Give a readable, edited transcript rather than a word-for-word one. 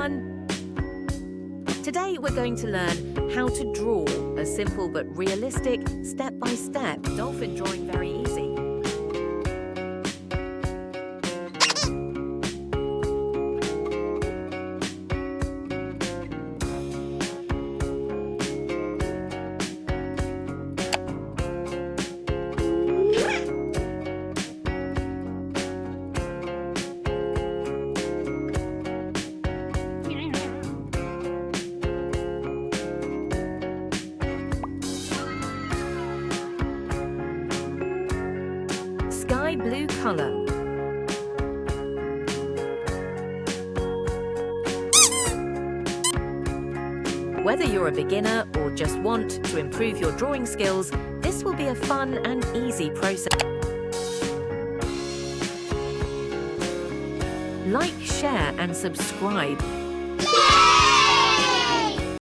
everyone! Today we're going to learn how to draw a simple but realistic step-by-step dolphin drawing very easy. Sky blue colour. Whether you're a beginner or just want to improve your drawing skills, this will be a fun and easy process. Like, share and subscribe.